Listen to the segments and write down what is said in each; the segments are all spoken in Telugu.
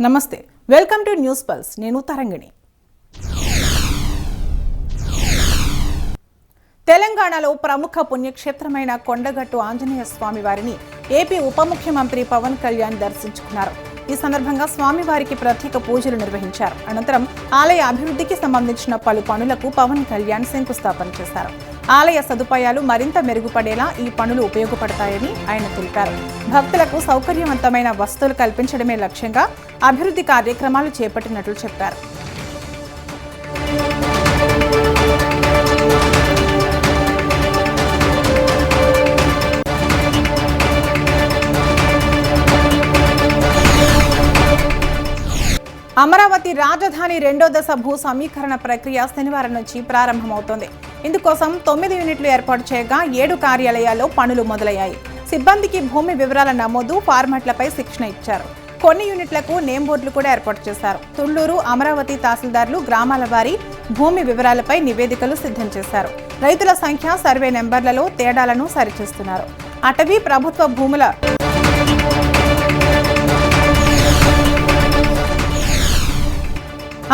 నమస్తే, వెల్కమ్ టు న్యూస్ పల్స్. నేను తరంగిణి. తెలంగాణలో ప్రముఖ పుణ్యక్షేత్రమైన కొండగట్టు ఆంజనేయ స్వామి వారిని ఏపీ ఉప ముఖ్యమంత్రి పవన్ కళ్యాణ్ దర్శించుకున్నారు. ఈ సందర్భంగా స్వామివారికి ప్రత్యేక పూజలు నిర్వహించారు. అనంతరం ఆలయ అభివృద్ధికి సంబంధించిన పలు పనులకు పవన్ కళ్యాణ్ శంకుస్థాపన చేశారు. ఆలయ సదుపాయాలు మరింత మెరుగుపడేలా ఈ పనులు ఉపయోగపడతాయని ఆయన తెలిపారు. భక్తులకు సౌకర్యవంతమైన వసతులు కల్పించడమే లక్ష్యంగా అభివృద్ధి కార్యక్రమాలు చేపట్టినట్లు చెప్పారు. అమరావతి రాజధాని రెండో దశ భూ సమీకరణ ప్రక్రియ శనివారం నుంచి ప్రారంభమవుతోంది. ఇందుకోసం 9 యూనిట్లు ఏర్పాటు చేయగా 7 కార్యాలయాల్లో పనులు మొదలయ్యాయి. సిబ్బందికి భూమి వివరాల నమోదు, ఫార్మాట్లపై శిక్షణ ఇచ్చారు. కొన్ని యూనిట్లకు నేమ్ బోర్డులు కూడా ఏర్పాటు చేశారు. తుళ్లూరు, అమరావతి తహసీల్దార్లు గ్రామాల వారీ భూమి వివరాలపై నివేదికలు సిద్ధం చేశారు. రైతుల సంఖ్య, సర్వే నెంబర్లలో తేడాలను సరిచేస్తున్నారు. అటవీ, ప్రభుత్వ భూముల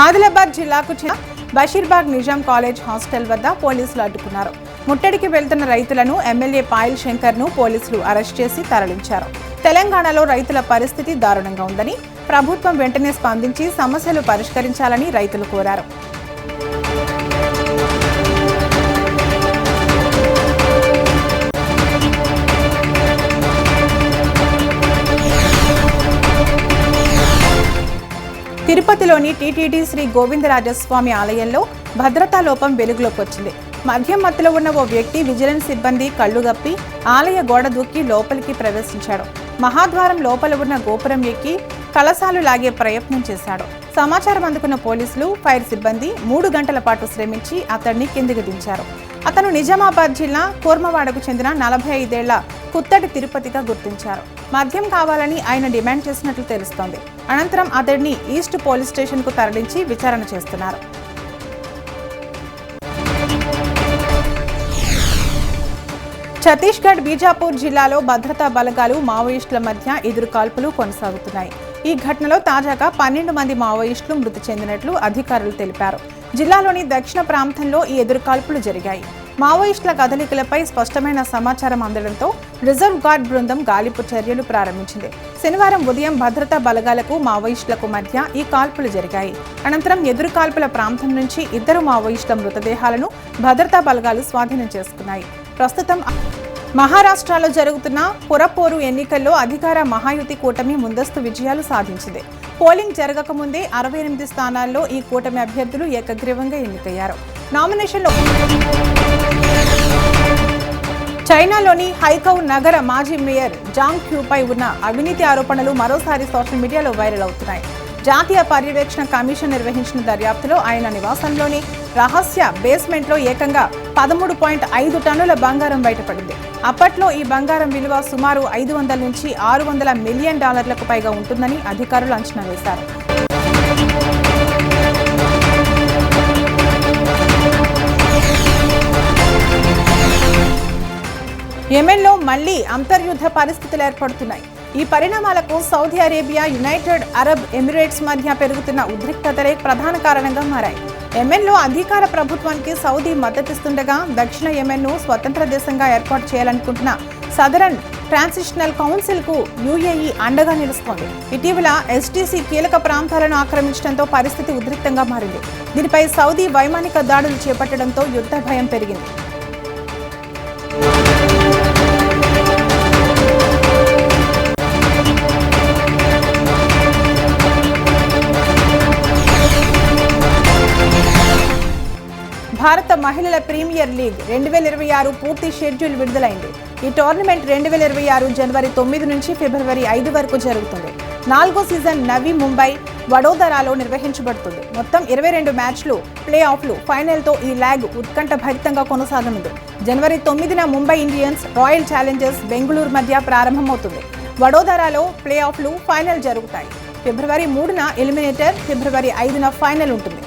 ఆదిలాబాద్ జిల్లాకు చెందిన బషీర్బాగ్ నిజాం కాలేజ్ హాస్టల్ వద్ద పోలీసులు అడ్డుకున్నారు. ముట్టడికి వెళ్తున్న రైతులను ఎమ్మెల్యే పాయల్ శంకర్ ను పోలీసులు అరెస్ట్ చేసి తరలించారు. తెలంగాణలో రైతుల పరిస్థితి దారుణంగా ఉందని, ప్రభుత్వం వెంటనే స్పందించి సమస్యలు పరిష్కరించాలని రైతులు కోరారు. తిరుపతిలోని టీటీడీ శ్రీ గోవిందరాజస్వామి ఆలయంలో భద్రతా లోపం వెలుగులోకి వచ్చింది. మద్యం మత్తులో ఉన్న ఓ వ్యక్తి విజిలెన్స్ సిబ్బంది కళ్లుగప్పి ఆలయ గోడ దూకి లోపలికి ప్రవేశించాడు. మహాద్వారం లోపల ఉన్న గోపురం ఎక్కి కలశాలు లాగే ప్రయత్నం చేశాడు. సమాచారం అందుకున్న పోలీసులు, ఫైర్ సిబ్బంది 3 గంటల పాటు శ్రమించి అతడిని కిందికి దించారు. అతను నిజామాబాద్ జిల్లా కోర్మవాడకు చెందిన 45 ఏళ్ల కుత్తడి తిరుపతిగా గుర్తించారు. మద్యం కావాలని ఆయన డిమాండ్ చేసినట్లు తెలుస్తోంది. అనంతరం అతడిని ఈస్ట్ పోలీస్ స్టేషన్ కు తరలించి విచారణ చేస్తున్నారు. ఛత్తీస్గఢ్, బీజాపూర్ జిల్లాలో భద్రతా బలగాలు, మావోయిస్టుల మధ్య ఎదురుకాల్పులు కొనసాగుతున్నాయి. ఈ ఘటనలో తాజాగా 12 మంది మావోయిస్టులు మృతి చెందినట్లు అధికారులు తెలిపారు. జిల్లాలోని దక్షిణ ప్రాంతంలో ఈ ఎదురుకాల్పులు జరిగాయి. మావోయిస్టుల కదలికలపై స్పష్టమైన సమాచారం అందడంతో రిజర్వ్ గార్డ్ బృందం గాలింపు చర్యలు ప్రారంభించింది. శనివారం ఉదయం భద్రతా బలగాలకు, మావోయిస్టులకు మధ్య ఈ కాల్పులు జరిగాయి. అనంతరం ఎదురుకాల్పుల ప్రాంతం నుంచి 2 మావోయిస్టుల మృతదేహాలను భద్రతా బలగాలు స్వాధీనం చేసుకున్నాయి. ప్రస్తుతం మహారాష్ట్రలో జరుగుతున్న పురపోరు ఎన్నికల్లో అధికార మహాయుతి కూటమి ముందస్తు విజయాలు సాధించింది. పోలింగ్ జరగకముందే 68 స్థానాల్లో ఈ కూటమి అభ్యర్థులు ఏకగ్రీవంగా ఎన్నికయ్యారు. నామినేషన్లో చైనాలోని హైకౌ నగర మాజీ మేయర్ జాంగ్ క్యూపై ఉన్న అవినీతి ఆరోపణలు మరోసారి సోషల్ మీడియాలో వైరల్ అవుతున్నాయి. జాతీయ పర్యవేక్షణ కమిషన్ నిర్వహించిన దర్యాప్తులో ఆయన నివాసంలోని రహస్య బేస్మెంట్లో ఏకంగా 13.5 టన్నుల బంగారం బయటపడింది. అప్పట్లో ఈ బంగారం విలువ సుమారు $500 నుంచి $600 మిలియన్ పైగా ఉంటుందని అధికారులు అంచనా వేశారు. యెమెన్లో మళ్లీ అంతర్యుద్ధ పరిస్థితులు ఏర్పడుతున్నాయి. ఈ పరిణామాలకు Saudi Arabia, United Arab Emirates మధ్య పెరుగుతున్న ఉద్రిక్తతలే ప్రధాన కారణంగా మారాయి. యెమెన్లో అధికార ప్రభుత్వానికి సౌదీ మద్దతిస్తుండగా, దక్షిణ యెమెన్ను స్వతంత్ర దేశంగా ఏర్పాటు చేయాలనుకుంటున్న సదరన్ ట్రాన్సిషనల్ కౌన్సిల్ కు యుఏఈ అండగా నిలుస్తోంది. ఇటీవల ఎస్టీసీ కీలక ప్రాంతాలను ఆక్రమించడంతో పరిస్థితి ఉద్రిక్తంగా మారింది. దీనిపై సౌదీ వైమానిక దాడులు చేపట్టడంతో యుద్ధ భయం పెరిగింది. భారత మహిళల ప్రీమియర్ లీగ్ 2026 పూర్తి షెడ్యూల్ విడుదలైంది. ఈ టోర్నమెంట్ 2026 జనవరి 9 నుంచి ఫిబ్రవరి 5 వరకు జరుగుతుంది. 4వ సీజన్ నవీ ముంబై, వడోదరాలో నిర్వహించబడుతుంది. మొత్తం 22 మ్యాచ్లు, ప్లే ఆఫ్లు, ఫైనల్తో ఈ ల్యాగ్ ఉత్కంఠభరితంగా కొనసాగనుంది. జనవరి 9న Mumbai Indians, Royal Challengers Bengaluru మధ్య ప్రారంభమవుతుంది. వడోదరాలో ప్లే ఆఫ్లు, ఫైనల్ జరుగుతాయి. ఫిబ్రవరి 3న ఎలిమినేటర్, ఫిబ్రవరి 5న ఫైనల్ ఉంటుంది.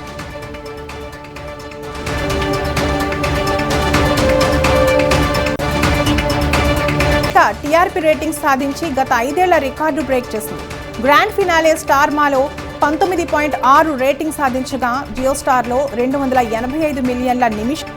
టీఆర్పీ రేటింగ్ సాధించి గత 5 ఏళ్ల రికార్డు బ్రేక్ చేసింది. గ్రాండ్ ఫినాలే స్టార్ మాలో 19.6 రేటింగ్ సాధించగా జియో స్టార్లో 285 మిలియన్ల నిమిషం